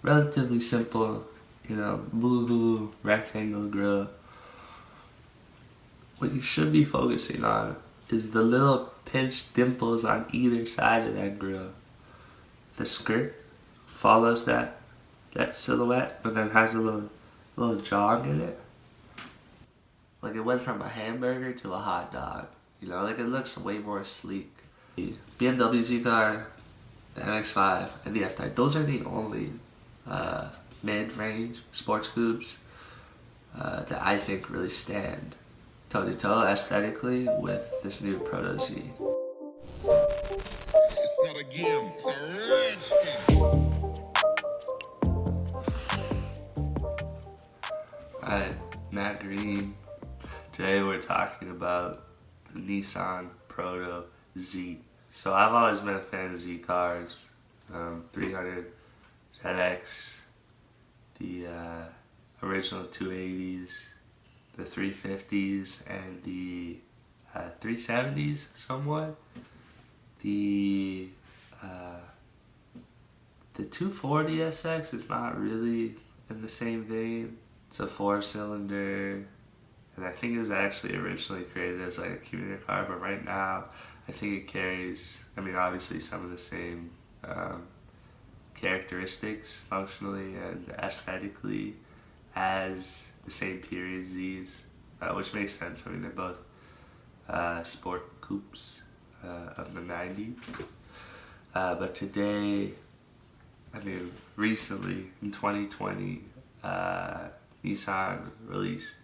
relatively simple, boohoo rectangle grill. What you should be focusing on is the little pinched dimples on either side of that grill. The skirt follows that silhouette, but then has a little jog in it. Like it went from a hamburger to a hot dog. Like it looks way more sleek. The BMW Z car, the MX-5, and the F-Type, those are the only mid-range sports coupes that I think really stand toe-to-toe aesthetically with this new Proto Z. It's not a game, it's a rich thing. Alright, Matt Green. Today we're talking about the Nissan Proto Z. So I've always been a fan of Z cars. 300 ZX, the original 280s, the 350s, and the 370s somewhat. The 240 SX is not really in the same vein. It's a 4-cylinder, and I think it was actually originally created as like a commuter car, but right now I think it carries, obviously some of the same characteristics functionally and aesthetically as the same period Zs, which makes sense. They're both sport coupes of the 90s. But today, recently in 2020, Nissan released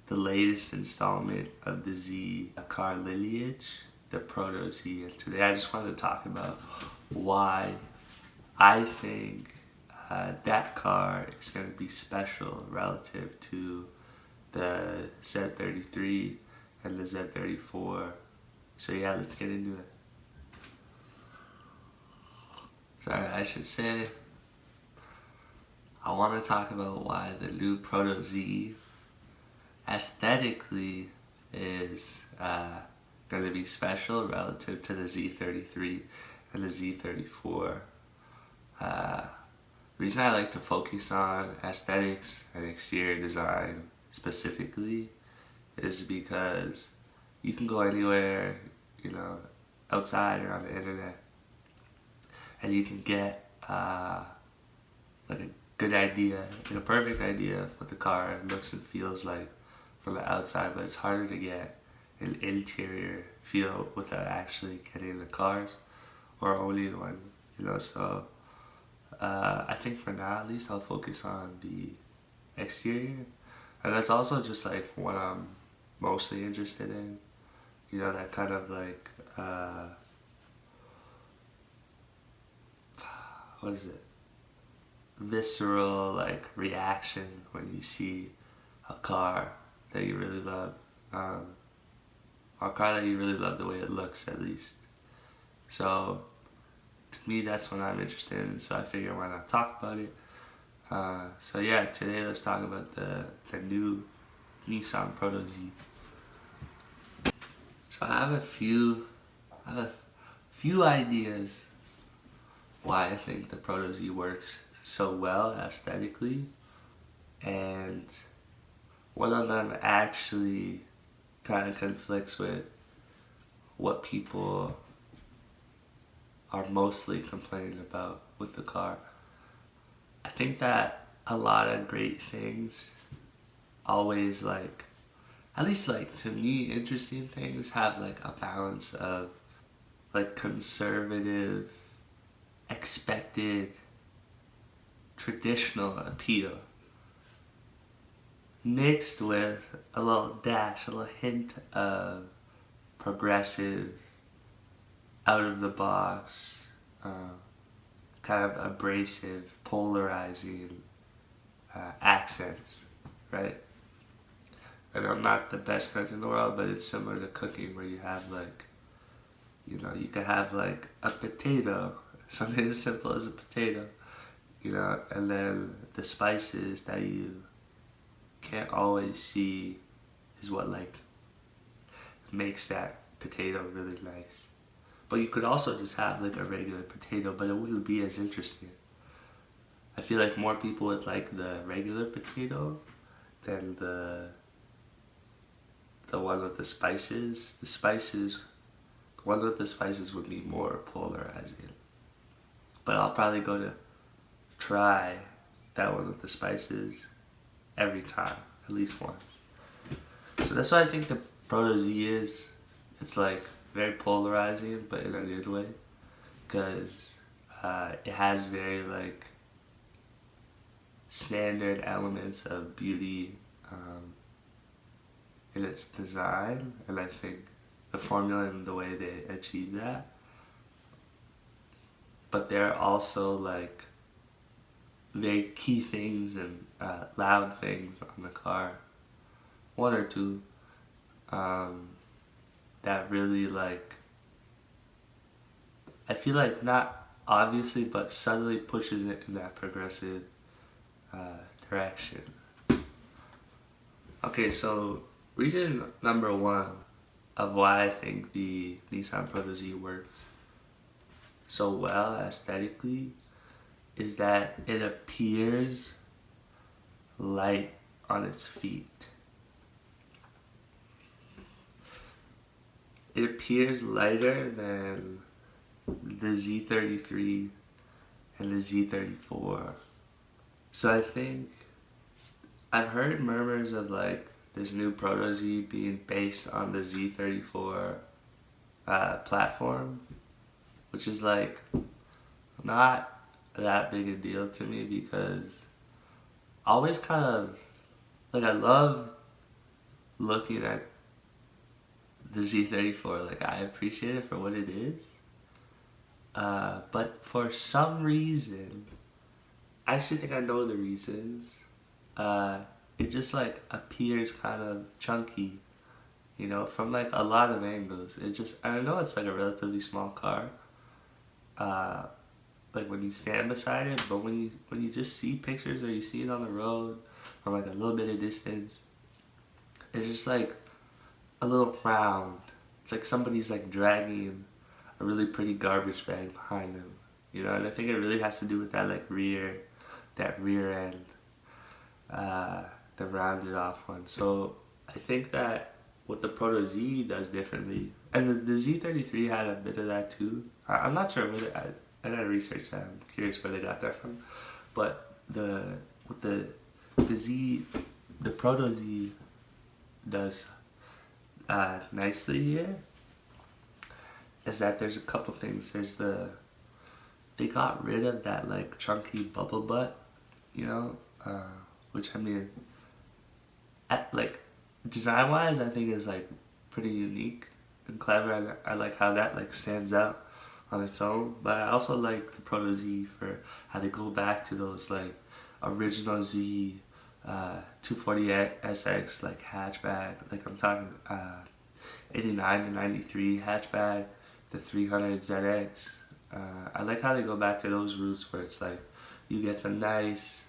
the latest installment of the Z car lineage, the Proto Z. And today I just wanted to talk about why I think that car is going to be special relative to the Z33 and the Z34. So yeah, let's get into it. Sorry, I should say, I want to talk about why the new Proto Z aesthetically is going to be special relative to the Z33 and the Z34. The reason I like to focus on aesthetics and exterior design specifically is because you can go anywhere, outside or on the internet, and you can get like a good idea, like a perfect idea of what the car looks and feels like from the outside, but it's harder to get an interior feel without actually getting in the cars or owning one, so I think for now at least I'll focus on the exterior, and that's also just like what I'm mostly interested in, that kind of like what is it, visceral like reaction when you see a car that you really love, or a car that you really love the way it looks at least. So to me that's what I'm interested in, so I figure why not talk about it. So yeah, today let's talk about the new Nissan Proto Z. So I have a few ideas why I think the Proto Z works so well aesthetically, and one of them actually kind of conflicts with what people are mostly complaining about with the car. I think that a lot of great things always, like, at least like to me, interesting things have like a balance of like conservative, expected, traditional appeal mixed with a little dash, a little hint of progressive, out of the box, kind of abrasive, polarizing accents, right? And I'm not the best cook in the world, but it's similar to cooking where you have like, you could have like a potato, something as simple as a potato, and then the spices that you can't always see is what like makes that potato really nice. But you could also just have like a regular potato, but it wouldn't be as interesting. I feel like more people would like the regular potato than the one with the spices. The one with the spices would be more polarizing. But I'll probably go to try that one with the spices every time, at least once. So that's what I think the Proto Z is. It's like very polarizing, but in a good way, because it has very like standard elements of beauty in its design, and I think the formula and the way they achieve that. But there are also like very key things and loud things on the car, one or two, that really like, I feel like not obviously but subtly pushes it in that progressive direction. Okay, so reason number one of why I think the Nissan Proto Z works so well aesthetically is that it appears light on its feet. It appears lighter than the Z33 and the Z34. So I think I've heard murmurs of like this new Proto Z being based on the Z34 platform, which is like not that big a deal to me because I always kind of like, I love looking at the Z34. Like, I appreciate it for what it is, but for some reason, I actually think I know the reasons, it just like appears kind of chunky, you know, from like a lot of angles. It just, I know it's like a relatively small car, like when you stand beside it, but when you just see pictures or you see it on the road from like a little bit of distance, it's just like a little round. It's like somebody's like dragging a really pretty garbage bag behind them, you know. And I think it really has to do with that like rear end, the rounded off one. So I think that what the Proto Z does differently, and the Z33 had a bit of that too. I'm not sure where I gotta research that. I'm curious where they got that from. But the Proto Z does nicely here is that there's a couple things. They got rid of that like chunky bubble butt, you know, which I mean, like design wise, I think is like pretty unique and clever. I like how that like stands out on its own, but I also like the Proto Z for how they go back to those like original Z 240 SX like hatchback, like I'm talking 89 to 93 hatchback, the 300 ZX. I like how they go back to those roots where it's like you get the nice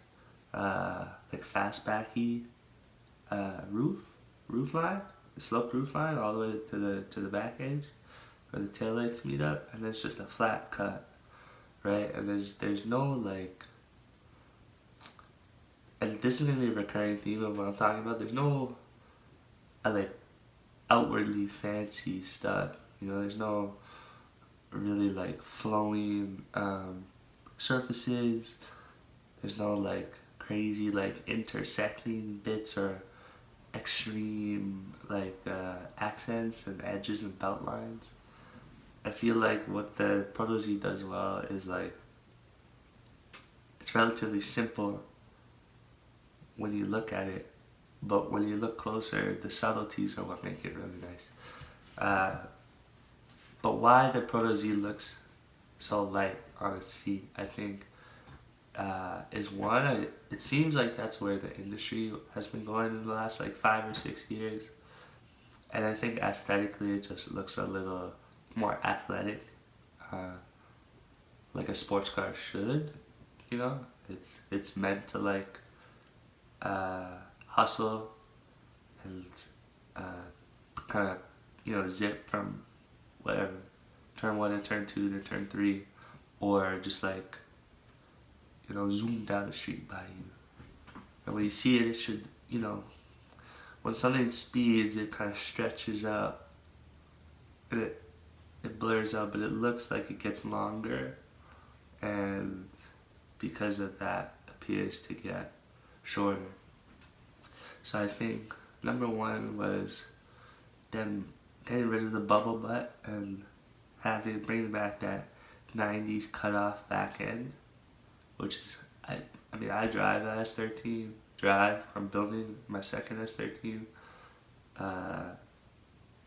like fastbacky roof line, the sloped roof line all the way to the back edge where the taillights meet up, and then it's just a flat cut, right? And there's no like, and this is gonna be a recurring theme of what I'm talking about. There's no like outwardly fancy stuff, you know. There's no really like flowing surfaces. There's no like crazy like intersecting bits or extreme like accents and edges and belt lines. I feel like what the Proto Z does well is like it's relatively simple when you look at it, but when you look closer, the subtleties are what make it really nice. But why the Proto Z looks so light on its feet, I think, is one, it seems like that's where the industry has been going in the last like 5 or 6 years. And I think aesthetically it just looks a little more athletic, like a sports car should, you know. It's meant to like hustle and kind of, you know, zip from whatever turn 1 to turn 2 to turn 3, or just like, zoom down the street by you. And when you see it, it should, when something speeds, it kind of stretches out. And it blurs out, but it looks like it gets longer. And because of that, appears to get shorter. So I think number one was them getting rid of the bubble butt and bringing back that 90s cutoff back end, which is, I drive a S13, I'm building my second S13,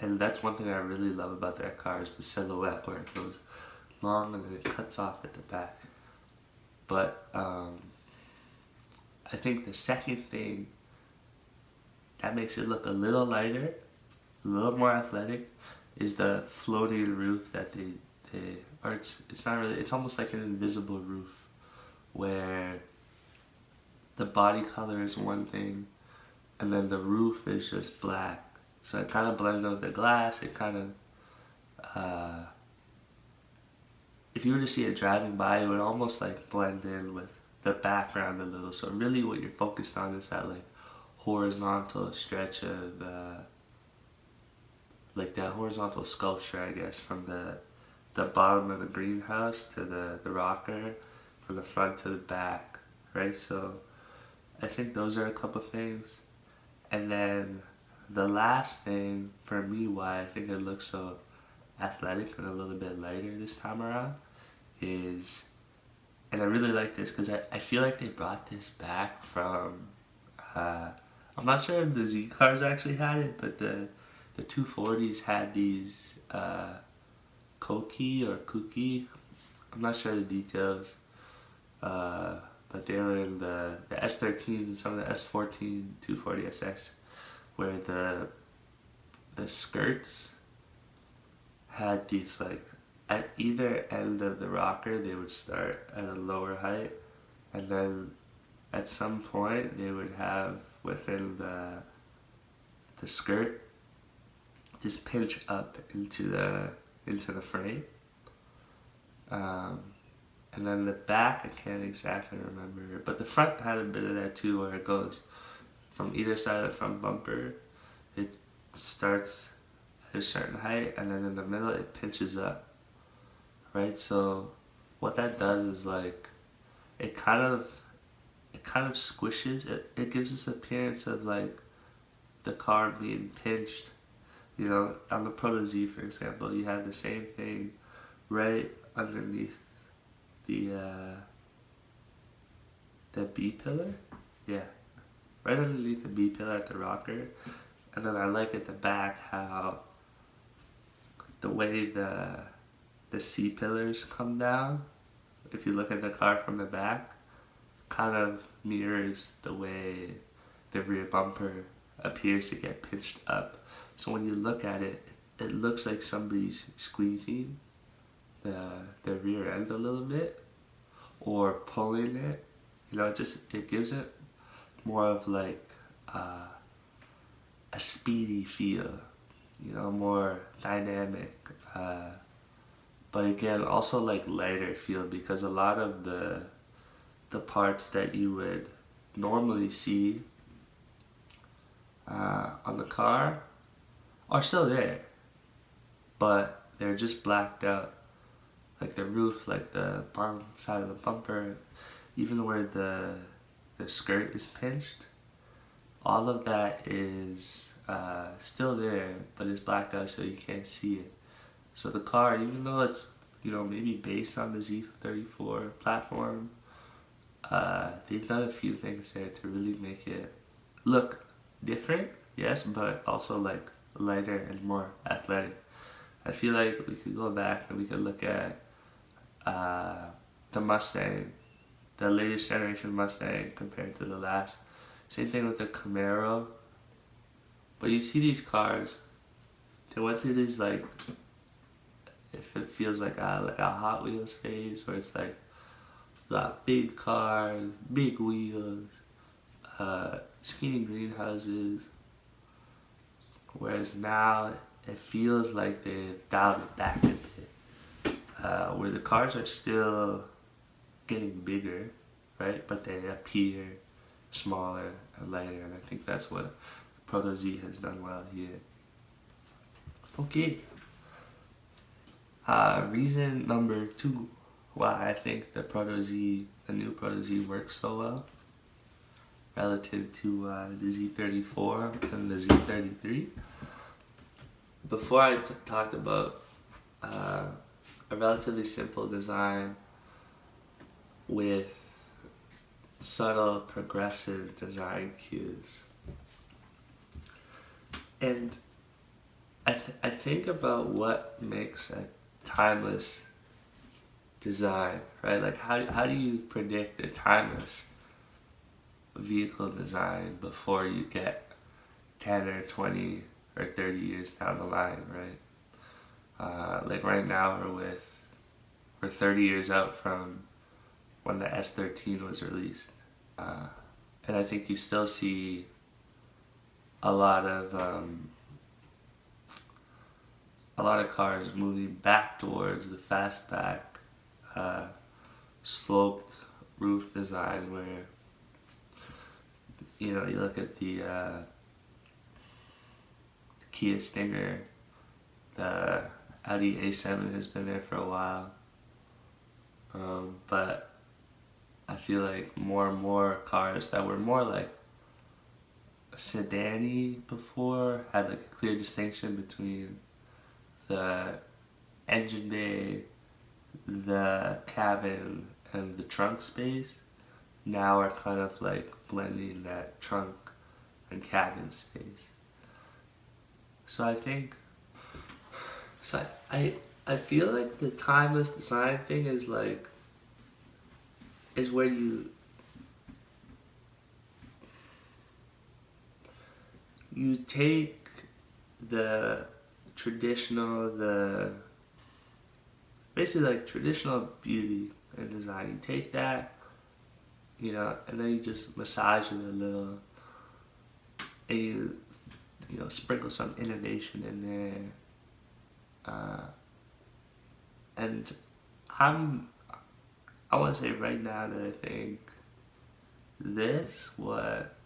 and that's one thing I really love about that car is the silhouette where it goes long and then it cuts off at the back. But I think the second thing that makes it look a little lighter, a little more athletic, is the floating roof that it's not really, it's almost like an invisible roof where the body color is one thing and then the roof is just black. So it kind of blends in with the glass. It kind of, if you were to see it driving by, it would almost like blend in with the background a little. So really what you're focused on is that like horizontal stretch of, like that horizontal sculpture, I guess, from the bottom of the greenhouse to the rocker, from the front to the back, right? So I think those are a couple things. And then the last thing for me why I think it looks so athletic and a little bit lighter this time around is, and I really like this because I feel like they brought this back from, I'm not sure if the Z cars actually had it, but the 240s had these Koki or Kuki, I'm not sure the details, but they were in the S13s and some of the S14 240SX, where the skirts had these, like, at either end of the rocker they would start at a lower height, and then at some point they would have within the skirt this pinch up into the frame. And then the back, I can't exactly remember, but the front had a bit of that too, where it goes from either side of the front bumper. It starts at a certain height, and then in the middle it pinches up, right? So what that does is like it kind of squishes it. It gives this appearance of like the car being pinched. On the Proto Z, for example, you have the same thing right underneath the B pillar. Yeah, right underneath the B pillar at the rocker. And then I like at the back how the way the C pillars come down, if you look at the car from the back, kind of mirrors the way the rear bumper appears to get pinched up. So when you look at it, it looks like somebody's squeezing the rear end a little bit or pulling it. It gives it more of like a speedy feel, more dynamic. But again, also like lighter feel, because a lot of the parts that you would normally see on the car are still there, but they're just blacked out. Like the roof, like the bottom side of the bumper, even where the skirt is pinched, all of that is still there, but it's blacked out so you can't see it. So the car, even though it's maybe based on the Z34 platform, they've done a few things there to really make it look different, yes, but also like lighter and more athletic. I feel like we could go back and we could look at the Mustang, the latest generation Mustang compared to the last. Same thing with the Camaro. But you see these cars, they went through these like, if it feels like a Hot Wheels phase where it's like got big cars, big wheels, skinny greenhouses. Whereas now it feels like they've dialed it back a bit, where the cars are still getting bigger, right? But they appear smaller and lighter, and I think that's what Proto Z has done well here. Okay. Reason number 2 why I think the new Proto Z works so well relative to the Z34 and the Z33. Before I talked about a relatively simple design with subtle progressive design cues. And I think about what makes a timeless design, right? Like how do you predict a timeless vehicle design before you get 10 or 20 or 30 years down the line, right? Like right now we're 30 years out from when the S13 was released. And I think you still see a lot of cars moving back towards the fastback sloped roof design, where you look at the Kia Stinger, the Audi A7 has been there for a while, but I feel like more and more cars that were more like sedan-y before had like a clear distinction between the engine bay, the cabin, and the trunk space, now are kind of like blending that trunk and cabin space. So I feel like the timeless design thing is where you take the basically like traditional beauty and design. You take that, and then you just massage it a little, and you sprinkle some innovation in there. And I want to say right now that I think what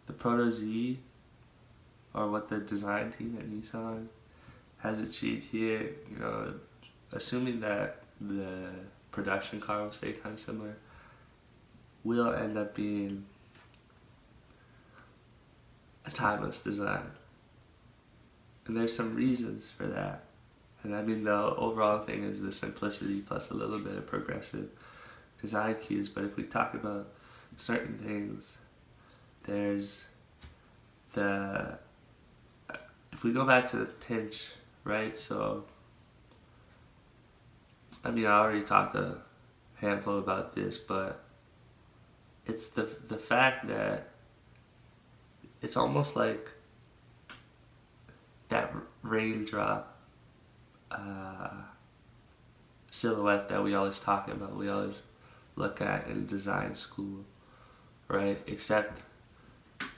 the Proto Z, or what the design team at Nissan has achieved here, assuming that the production car will stay kind of similar, will end up being a timeless design. And there's some reasons for that. And I mean, the overall thing is the simplicity plus a little bit of progressive design cues. But if we talk about certain things, there's if we go back to the pinch, right? So, I mean, I already talked a handful about this, but it's the fact that it's almost like that raindrop silhouette that we always talk about, we always look at in design school, right? Except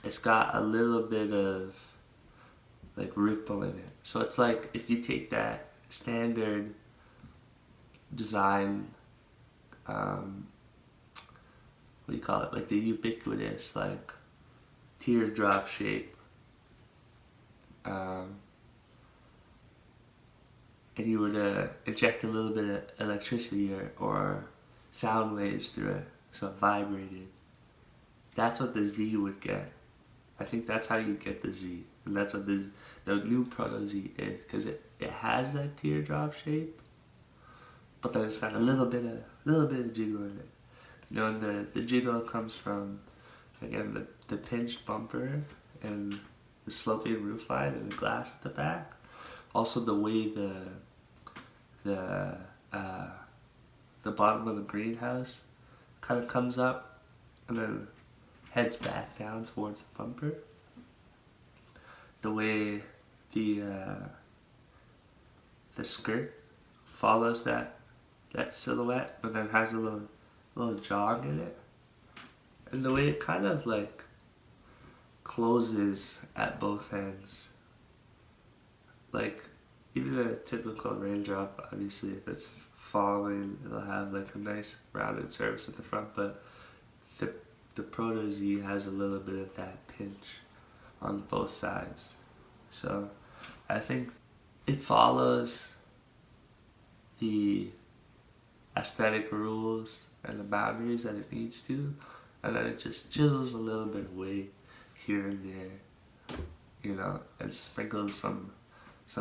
it's got a little bit of like ripple in it. So it's like if you take that standard design, what do you call it? Like the ubiquitous, like teardrop shape, and you were to inject a little bit of electricity or sound waves through it, so it vibrated. That's what the Z would get. I think that's how you get the Z, and that's what the new Proto Z is, because it has that teardrop shape, but then it's got a little bit of jiggle in it. And the jiggle comes from, again, the pinched bumper and the sloping roofline and the glass at the back. Also the way the bottom of the greenhouse kind of comes up and then heads back down towards the bumper. The way the skirt follows that silhouette, but then has a little jog in it, and the way it kind of like closes at both ends. Like even a typical raindrop, obviously, if it's falling. It'll have like a nice rounded surface at the front, but the the Proto Z has a little bit of that pinch on both sides. So I think it follows the aesthetic rules and the boundaries that it needs to, and then it just chisels a little bit away here and there, you know, and sprinkles some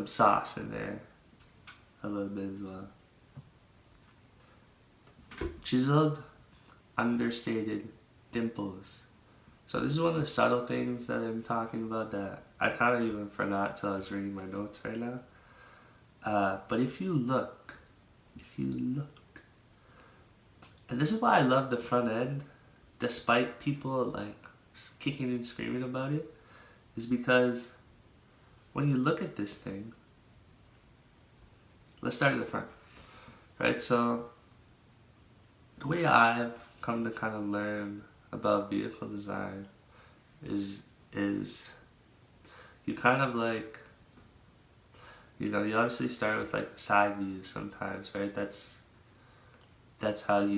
sauce in there a little bit as well. Chiseled, understated dimples. So this is one of the subtle things that I'm talking about that I kind of even forgot till I was reading my notes right now. But if you look, and this is why I love the front end, despite people like kicking and screaming about it, is because when you look at this thing, let's start at the front, right? So the way I've come to kind of learn about vehicle design is you kind of like, you know, you obviously start with like side views sometimes, right? That's how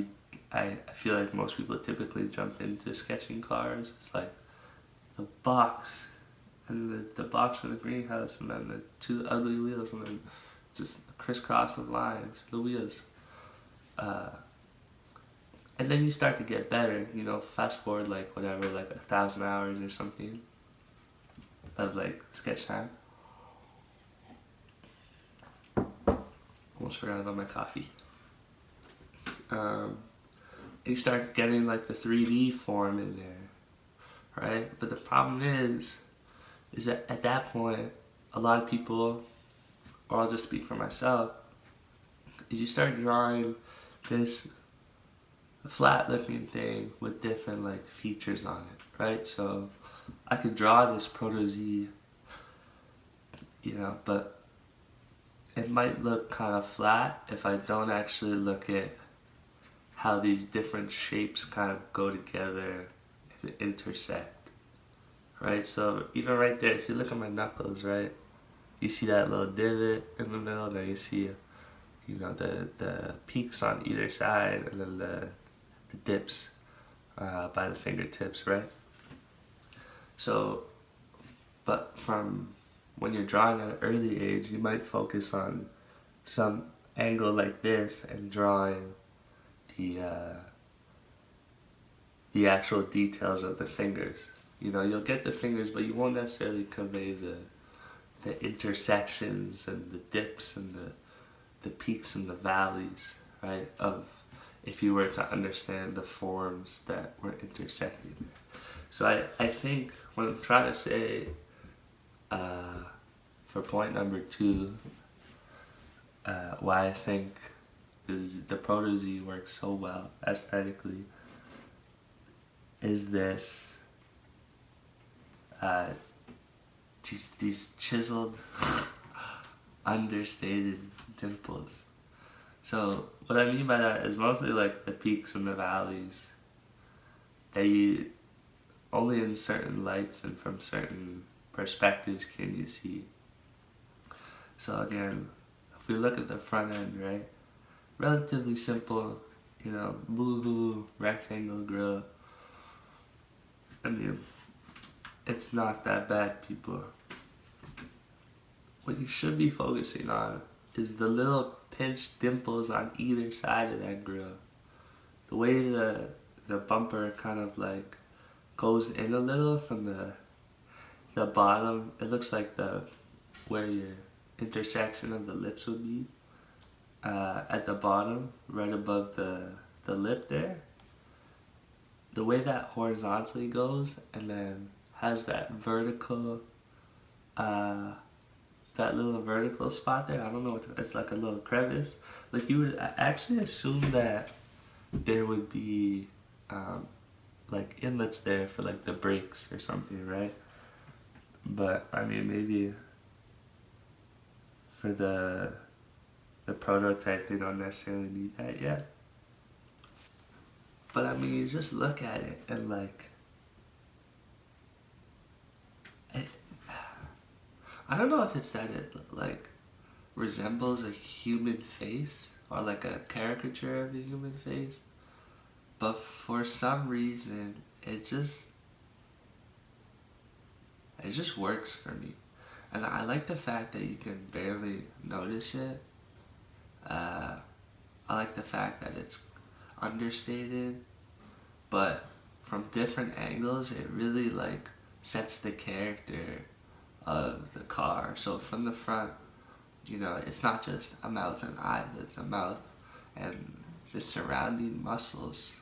I feel like most people typically jump into sketching cars. It's like the box and the box with the greenhouse and then the two ugly wheels and then just a crisscross of lines for the wheels. And then you start to get better, you know, fast forward like whatever, like 1,000 hours or something of like sketch time. Almost forgot about my coffee. You start getting like the 3D form in there, right? But the problem is that at that point, a lot of people, or I'll just speak for myself, is you start drawing this flat looking thing with different like features on it, right? So I could draw this Proto Z, you know, but it might look kind of flat if I don't actually look at how these different shapes kind of go together and intersect, right? So even right there, if you look at my knuckles, right, you see that little divot in the middle, then you see, you know, the peaks on either side, and then the dips by the fingertips, right? So, but from when you're drawing at an early age, you might focus on some angle like this and drawing the actual details of the fingers. You know, you'll get the fingers, but you won't necessarily convey the intersections and the dips and the peaks and the valleys, right? Of if you were to understand the forms that were intersecting. So I think what I'm trying to say for point number 2, why I think the Proto Z works so well aesthetically is this these chiseled understated dimples. So what I mean by that is mostly like the peaks and the valleys that you only in certain lights and from certain perspectives can you see. So again, if we look at the front end, right, relatively simple, you know, boohoo rectangle grill. I mean, it's not that bad, people. What you should be focusing on is the little pinched dimples on either side of that grill. The way the bumper kind of like goes in a little from the bottom. It looks like where your intersection of the lips would be at the bottom, right above the lip there. The way that horizontally goes and then has that vertical that little vertical spot there. I don't know what it's like, a little crevice. Like you would actually assume that there would be like inlets there for like the brakes or something, right? But I mean, maybe for the prototype they don't necessarily need that yet. But I mean, you just look at it and like, I don't know if it's that it like resembles a human face or like a caricature of the human face. But for some reason, it just works for me. And I like the fact that you can barely notice it. I like the fact that it's understated, but from different angles, it really like sets the character of the car. So from the front, it's not just a mouth and eye, it's a mouth and the surrounding muscles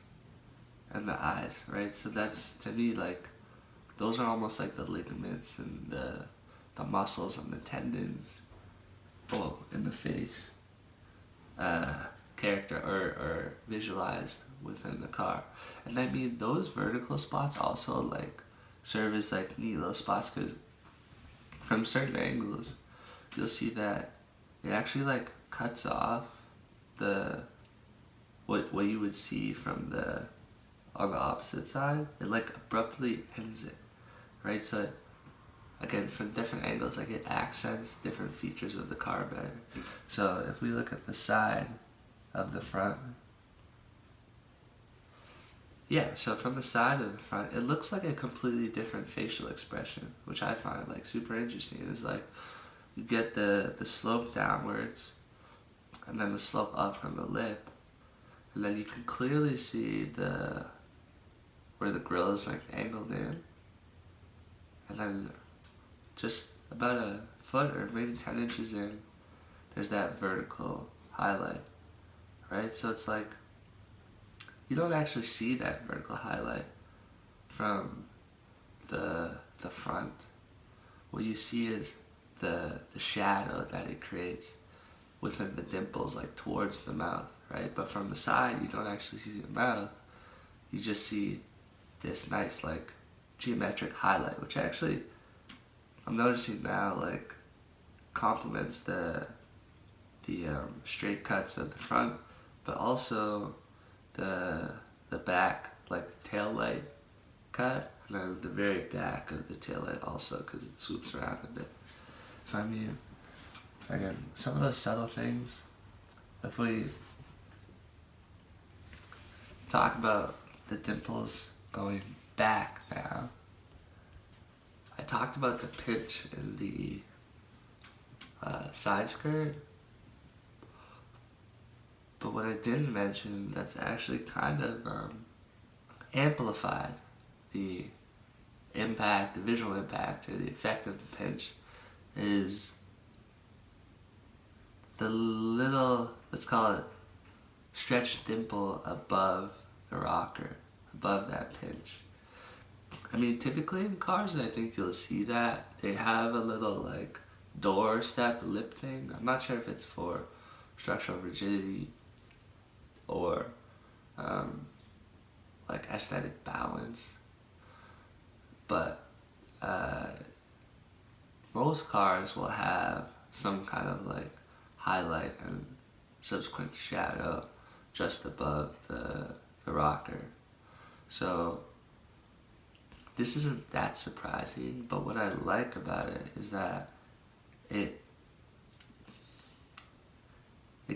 and the eyes, right? So that's, to me, like, those are almost like the ligaments and the muscles and the tendons, in the face, character or visualized within the car. And I mean, those vertical spots also like serve as like neat little spots, because from certain angles you'll see that it actually like cuts off the what you would see from on the opposite side. It like abruptly ends it, right? So again, from different angles, like it accents different features of the car better. So if we look at the side of the front, so from the side of the front, it looks like a completely different facial expression, which I find like super interesting. It's like you get the slope downwards, and then the slope up from the lip, and then you can clearly see where the grill is like angled in, and then just about a foot or maybe 10 inches in, there's that vertical highlight, right? So it's like you don't actually see that vertical highlight from the front. What you see is the shadow that it creates within the dimples, like towards the mouth, right? But from the side, you don't actually see the mouth. You just see this nice like geometric highlight, which actually I'm noticing now like complements the straight cuts of the front, but also the back like tail light cut, and then the very back of the tail light also, because it swoops around a bit. So I mean, again, some of those subtle things, if we talk about the dimples going back now, I talked about the pinch in the side skirt, but what I didn't mention that's actually kind of amplified the impact, the visual impact, or the effect of the pinch is the little, let's call it, stretched dimple above the rocker, above that pinch. I mean, typically in cars, I think you'll see that they have a little like doorstep lip thing. I'm not sure if it's for structural rigidity or like aesthetic balance, but most cars will have some kind of like highlight and subsequent shadow just above the rocker. So this isn't that surprising, but what I like about it is that it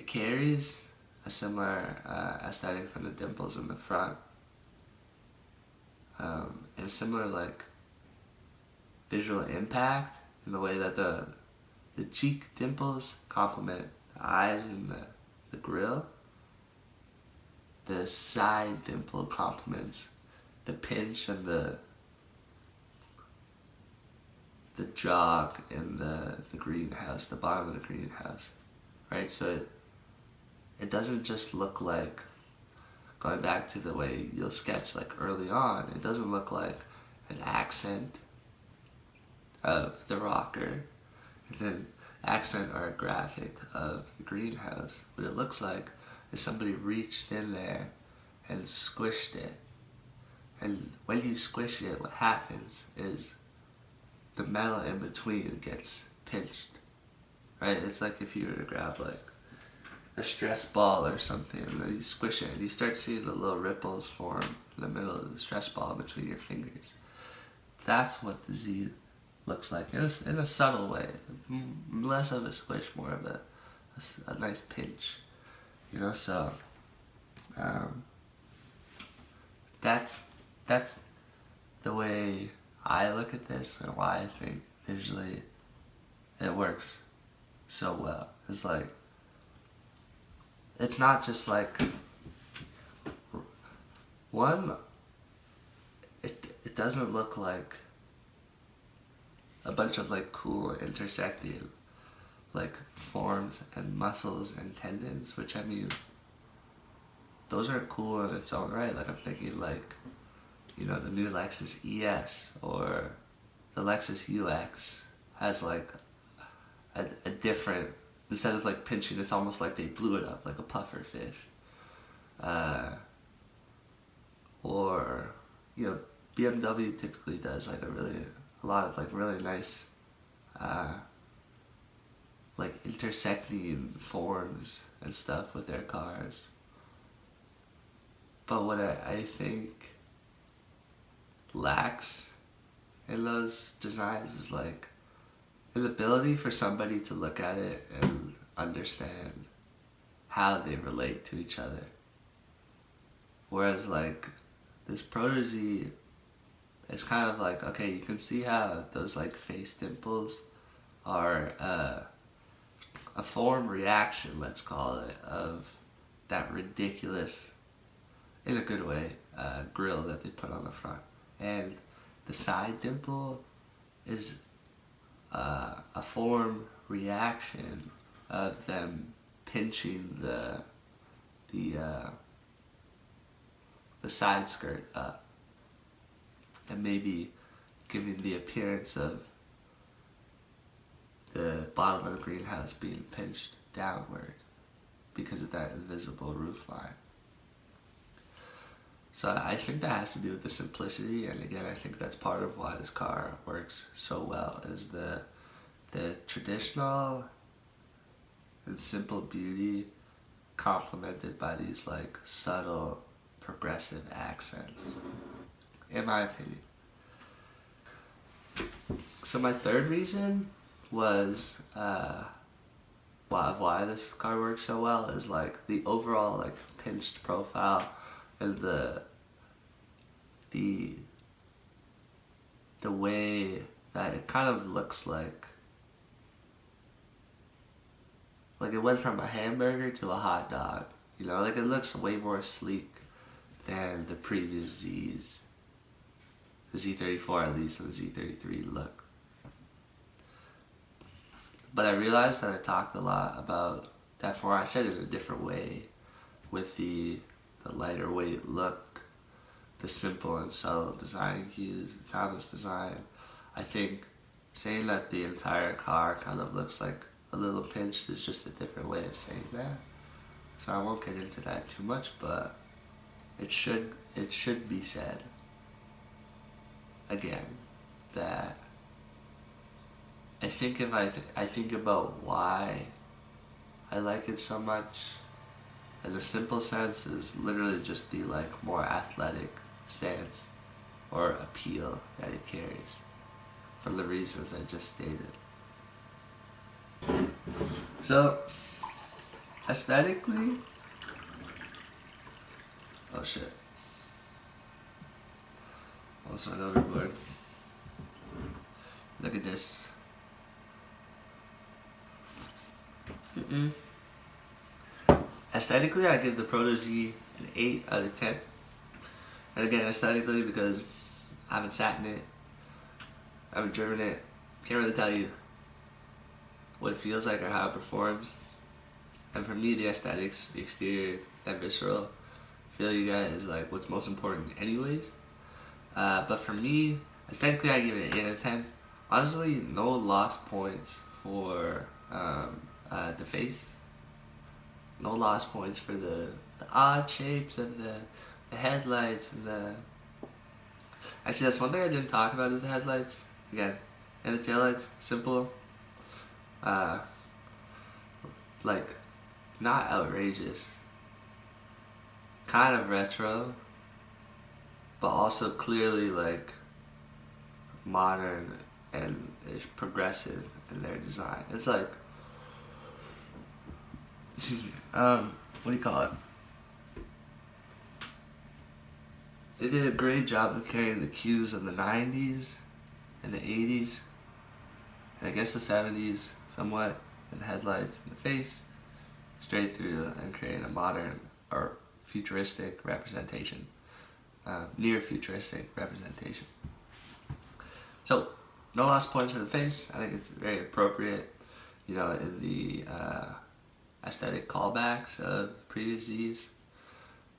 carries a similar aesthetic from the dimples in the front, and a similar like visual impact in the way that the cheek dimples complement the eyes and the grill. The side dimple complements the pinch and the jog in the greenhouse, the bottom of the greenhouse, right? So it doesn't just look like, going back to the way you'll sketch like early on, it doesn't look like an accent of the rocker and then accent or a graphic of the greenhouse. What it looks like is somebody reached in there and squished it. And when you squish it, what happens is the metal in between gets pinched, right? It's like if you were to grab like a stress ball or something, and then you squish it, and you start seeing the little ripples form in the middle of the stress ball between your fingers. That's what the Z looks like in a subtle way. Less of a squish, more of a nice pinch. You know, so um, that's the way I look at this and why I think visually it works so well. It's like, it's not just like one, it doesn't look like a bunch of like cool intersecting like forms and muscles and tendons, which I mean, those are cool in its own right. Like I'm thinking like, you know, the new Lexus ES or the Lexus UX has like a different, instead of like pinching, it's almost like they blew it up like a puffer fish. Or, you know, BMW typically does like a lot of like really nice like intersecting forms and stuff with their cars. But what I think lacks in those designs is like an ability for somebody to look at it and understand how they relate to each other. Whereas like this Proto Z is kind of like, okay, you can see how those like face dimples are a form reaction, let's call it, of that ridiculous, in a good way, grill that they put on the front. And the side dimple is a form reaction of them pinching the side skirt up and maybe giving the appearance of the bottom of the greenhouse being pinched downward because of that invisible roof line. So I think that has to do with the simplicity, and again, I think that's part of why this car works so well, is the traditional and simple beauty complemented by these like subtle progressive accents, in my opinion. So my third reason was why this car works so well is like the overall like pinched profile and the way that it kind of looks like it went from a hamburger to a hot dog. You know, like it looks way more sleek than the previous Zs. The Z34 at least, and the Z33 look. But I realized that I talked a lot about that for, I said it in a different way, with the lighter weight look, the simple and subtle design cues, the timeless design. I think saying that the entire car kind of looks like a little pinched is just a different way of saying that. So I won't get into that too much, but it should be said again that I think if I think about why I like it so much, and the simple sense is literally just the like more athletic stance or appeal that it carries, from the reasons I just stated. So aesthetically, oh shit, almost went overboard. Look at this. Aesthetically, I give the Proto Z an 8 out of 10. And again, aesthetically, because I haven't sat in it, I haven't driven it, can't really tell you what it feels like or how it performs. And for me, the aesthetics, the exterior, that visceral feel you get is like what's most important anyways. But for me, aesthetically, I give it an 8 out of 10. Honestly, no lost points for the face. No lost points for the odd shapes of the headlights and the... Actually, that's one thing I didn't talk about is the headlights. Again, and the taillights, simple. Like, not outrageous. Kind of retro, but also clearly like modern and progressive in their design. It's like, excuse me. what do you call it? They did a great job of carrying the cues in the 90s and the 80s, and I guess the 70s somewhat, and the headlights and the face, straight through and creating a modern or futuristic representation, near futuristic representation. So, no lost points for the face. I think it's very appropriate, in the aesthetic callbacks of previous Zs.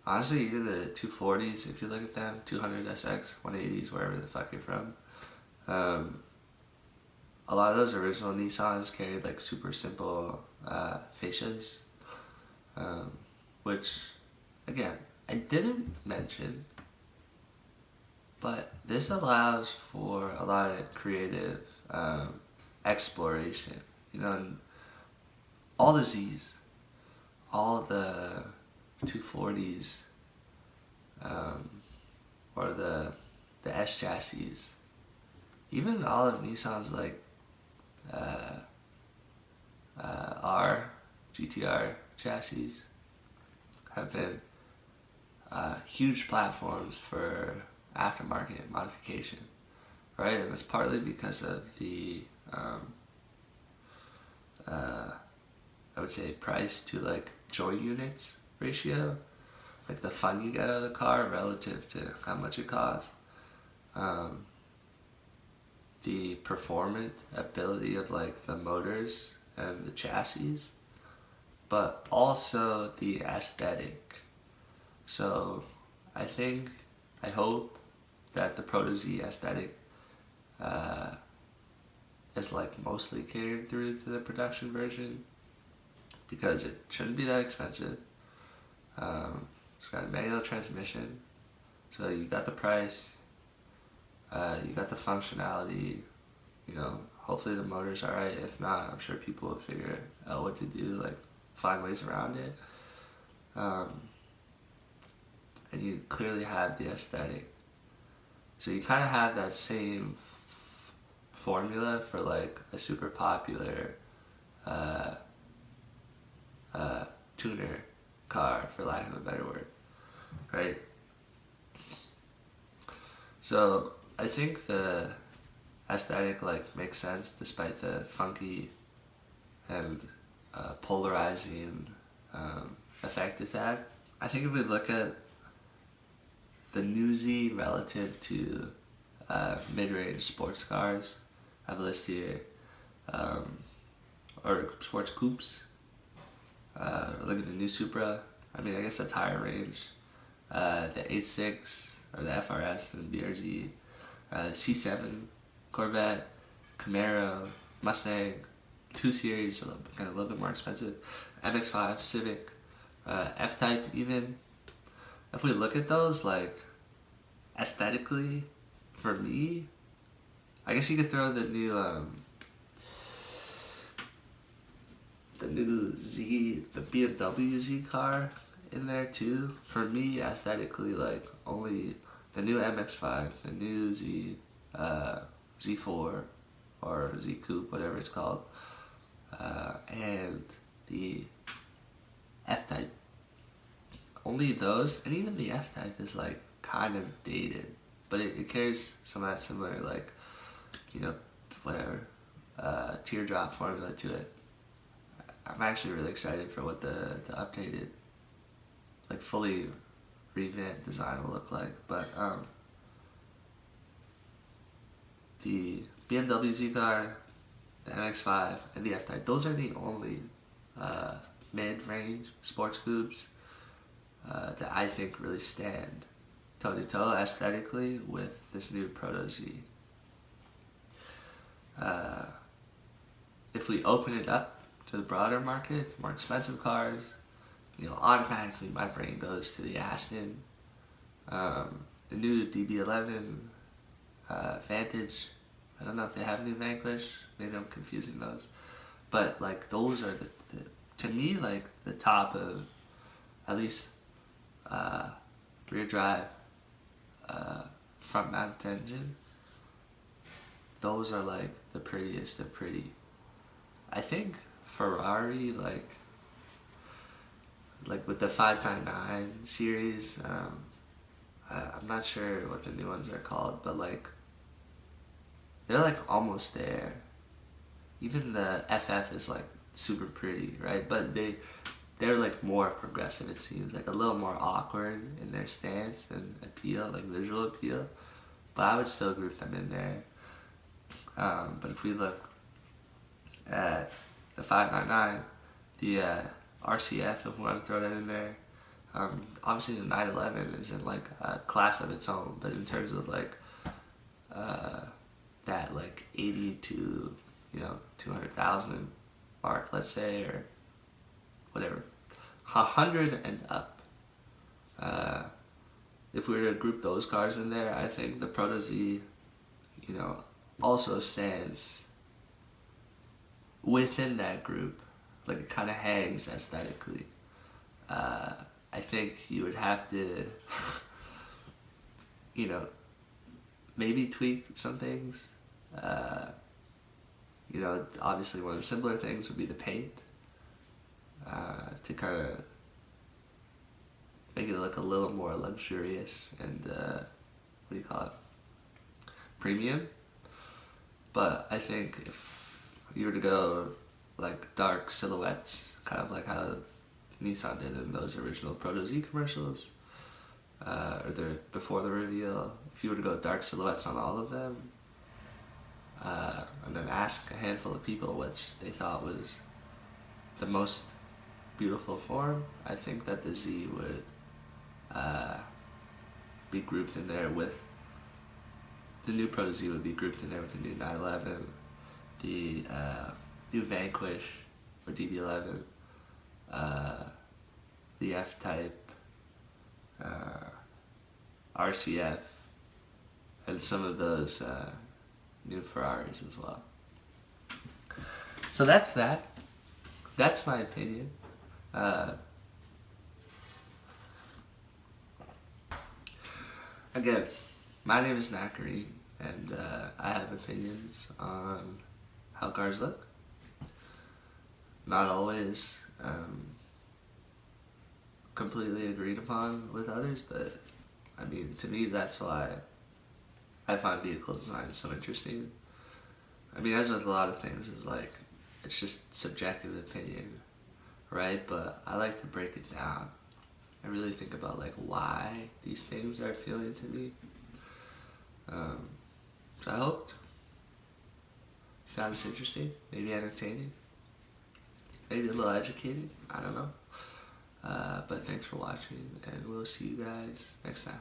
Honestly, even the 240s, if you look at them, 200 SX, 180s, wherever the fuck you're from, a lot of those original Nissans carried like super simple fascias, which, again, I didn't mention, but this allows for a lot of creative exploration. And all the Zs, all the 240s, or the S chassis, even all of Nissan's like R, GTR chassis have been huge platforms for aftermarket modification, right? And it's partly because of the I would say price to like joint units ratio, like the fun you get out of the car relative to how much it costs, the performant ability of like the motors and the chassis, but also the aesthetic. So I hope that the Proto Z aesthetic is like mostly carried through to the production version, because it shouldn't be that expensive. It's got a manual transmission, so you got the price, you got the functionality, hopefully the motor's alright. If not, I'm sure people will figure out what to do, like find ways around it. And you clearly have the aesthetic. So you kind of have that same formula for like a super popular tuner car, for lack of a better word, right? So I think the aesthetic like makes sense despite the funky and polarizing effect it's had. I think if we look at the new Z relative to mid-range sports cars, I have a list here, or sports coupes. Look at the new Supra. I mean, I guess that's higher range. The 8.6 or the FRS and BRZ, C7, Corvette, Camaro, Mustang, 2 Series, a little bit more expensive, MX-5, Civic, F-Type even. If we look at those, like, aesthetically, for me, I guess you could throw the new Z, the BMW Z car in there too. For me, aesthetically, like, only the new MX-5, the new Z, Z4, or Z Coupe, whatever it's called, and the F-Type. Only those, and even the F-Type is like kind of dated, but it carries some of that similar, like, whatever, teardrop formula to it. I'm actually really excited for what the updated, like, fully revamped design will look like. But the BMW Z car, the MX-5, and the F-Type, those are the only mid-range sports coupes that I think really stand toe-to-toe aesthetically with this new Proto Z. If we open it up to the broader market, more expensive cars, automatically my brain goes to the Aston, the new DB11, Vantage. I don't know if they have a new Vanquish, maybe I'm confusing those, but like those are the to me, like the top of at least rear drive, front mount engine. Those are like the prettiest of pretty. I think Ferrari, like, like with the 599 series, I'm not sure what the new ones are called, but like they're like almost there. Even the FF is like super pretty, right? But they're like more progressive, it seems, like a little more awkward in their stance and appeal, like visual appeal. But I would still group them in there. But if we look at the 599, the RCF, if we want to throw that in there, obviously the 911 is in like a class of its own, but in terms of like that like 80 to 200,000 mark, let's say, or whatever, 100 and up. If we were to group those cars in there, I think the Proto Z, also stands within that group. Like it kind of hangs aesthetically. I think you would have to, maybe tweak some things. Obviously one of the simpler things would be the paint, to kind of make it look a little more luxurious and, premium. But I think if you were to go like dark silhouettes, kind of like how Nissan did in those original Proto Z commercials, or before the reveal, if you were to go dark silhouettes on all of them, and then ask a handful of people which they thought was the most beautiful form, I think that the Z would be grouped in there with the new Proto Z would be grouped in there with the new 911, the new Vanquish or DB11, the F-Type, RCF, and some of those new Ferraris as well. So that's that. That's my opinion. Again, my name is Nakareen, and I have opinions on how cars look. Not always completely agreed upon with others, but I mean, to me, that's why I find vehicle design so interesting. I mean, as with a lot of things, it's like, it's just subjective opinion, right? But I like to break it down. I really think about like why these things are appealing to me. So I hoped you found this interesting, maybe entertaining, maybe a little educating, I don't know. But thanks for watching, and we'll see you guys next time.